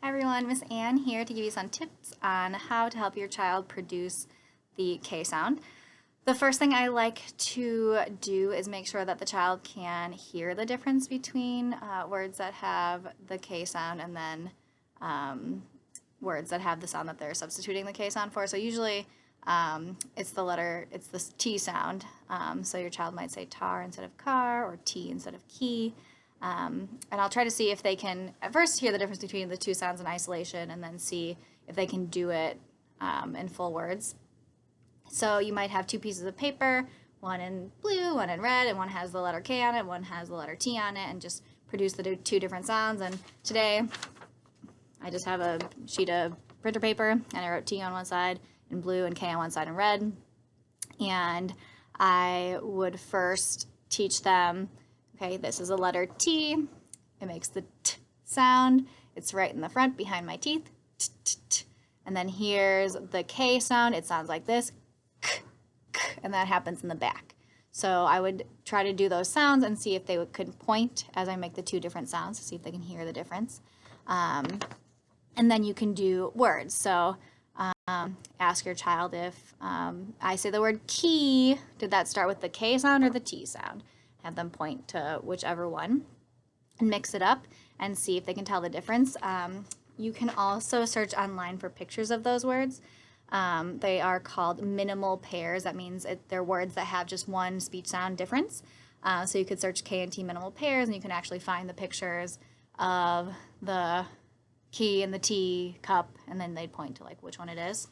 Hi everyone, Miss Ann here to give you some tips on how to help your child produce the K sound. The first thing I like to do is make sure that the child can hear the difference between words that have the K sound and then words that have the sound that they're substituting the K sound for. So usually it's the T sound. So your child might say tar instead of car or T instead of key. And I'll try to see if they can at first hear the difference between the two sounds in isolation and then see if they can do it in full words. So you might have two pieces of paper, one in blue, one in red, and one has the letter K on it, one has the letter T on it, and just produce the two different sounds. And today I just have a sheet of printer paper and I wrote T on one side in blue and K on one side in red. And I would first teach them, okay, this is a letter T. It makes the T sound. It's right in the front behind my teeth. T, t, t. And then here's the K sound. It sounds like this. K, k, and that happens in the back. So I would try to do those sounds and see if they could point as I make the two different sounds to see if they can hear the difference. And then you can do words. So ask your child if I say the word key, did that start with the K sound or the T sound? Have them point to whichever one and mix it up and see if they can tell the difference. You can also search online for pictures of those words. They are called minimal pairs. That means they're words that have just one speech sound difference. So you could search K and T minimal pairs and you can actually find the pictures of the key and the T cup, and then they'd point to like which one it is.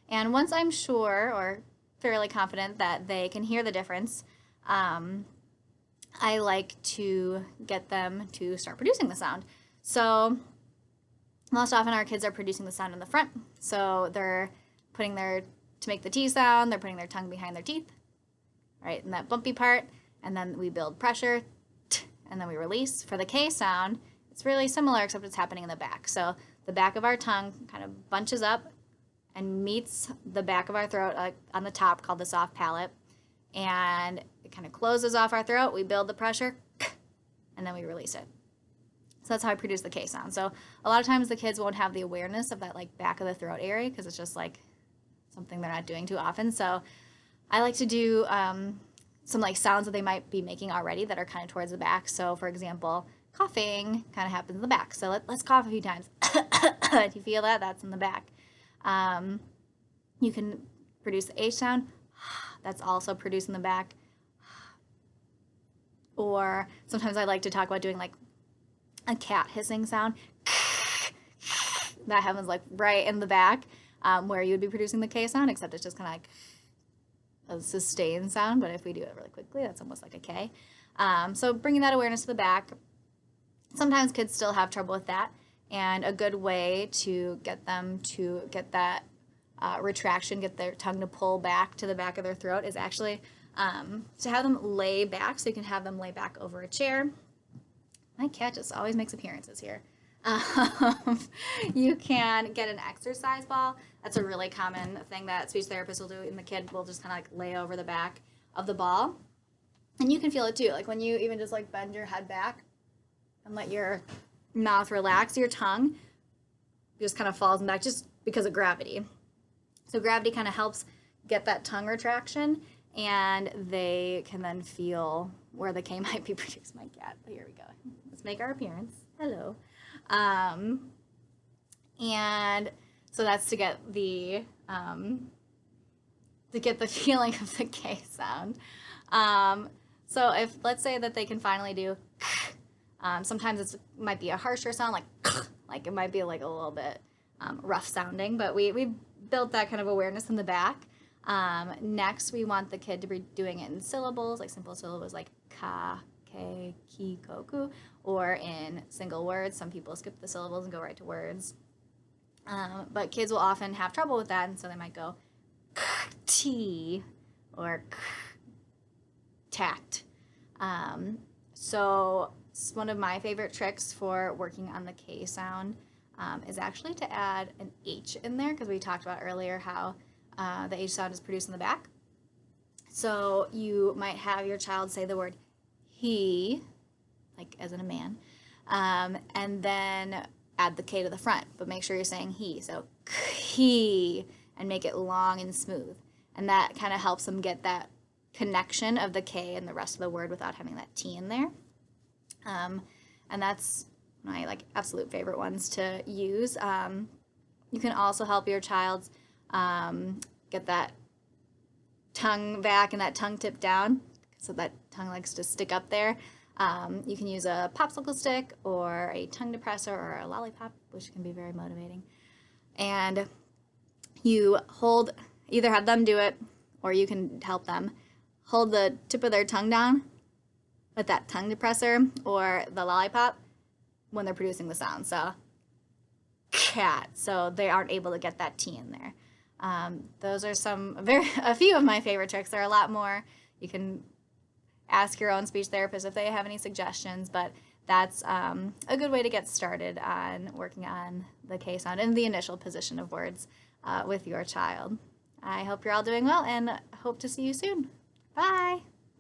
And once I'm sure or fairly confident that they can hear the difference, I like to get them to start producing the sound. So most often our kids are producing the sound in the front. So they're putting to make the T sound, they're putting their tongue behind their teeth, right, in that bumpy part, and then we build pressure, and then we release. For the K sound, it's really similar except it's happening in the back. So the back of our tongue kind of bunches up and meets the back of our throat on the top, called the soft palate, and it kind of closes off our throat. We build the pressure, and then we release it. So that's how I produce the K sound. So a lot of times the kids won't have the awareness of that like back of the throat area because it's just like something they're not doing too often. So I like to do some like sounds that they might be making already that are kind of towards the back. So for example, coughing kind of happens in the back. So let's cough a few times. If you feel that, that's in the back. You can produce the H sound. That's also produced in the back. Or sometimes I like to talk about doing like a cat hissing sound. That happens like right in the back where you would be producing the K sound, except it's just kind of like a sustained sound. But if we do it really quickly, that's almost like a K. So bringing that awareness to the back. Sometimes kids still have trouble with that. And a good way to get them to get that retraction, get their tongue to pull back to the back of their throat is actually to have them lay back. So you can have them lay back over a chair. My cat just always makes appearances here. You can get an exercise ball. That's a really common thing that speech therapists will do, and the kid will just kind of like lay over the back of the ball. And you can feel it too, like when you even just like bend your head back and let your mouth relax, your tongue just kind of falls back just because of gravity. So gravity kind of helps get that tongue retraction, and they can then feel where the K might be produced. My cat, here we go. Let's make our appearance. Hello. And so that's to get the feeling of the K sound. So if let's say that they can finally do, sometimes it might be a harsher sound, like it might be like a little bit rough sounding, but we built that kind of awareness in the back. Next, we want the kid to be doing it in syllables, like simple syllables like ka, ke, ki, ko, ku, or in single words. Some people skip the syllables and go right to words. But kids will often have trouble with that, and so they might go t or tat. So one of my favorite tricks for working on the K sound is actually to add an H in there, because we talked about earlier how the H sound is produced in the back. So you might have your child say the word he, like as in a man, and then add the K to the front, but make sure you're saying he. So he, and make it long and smooth. And that kind of helps them get that connection of the K and the rest of the word without having that T in there. And that's my like absolute favorite ones to use. You can also help your child get that tongue back and that tongue tip down, so that tongue likes to stick up there. You can use a popsicle stick or a tongue depressor or a lollipop, which can be very motivating. And you hold, either have them do it or you can help them hold the tip of their tongue down with that tongue depressor or the lollipop when they're producing the sound. So cat, so they aren't able to get that T in there. Those are a few of my favorite tricks. There are a lot more. You can ask your own speech therapist if they have any suggestions, but that's a good way to get started on working on the K sound and the initial position of words with your child. I hope you're all doing well and hope to see you soon. Bye!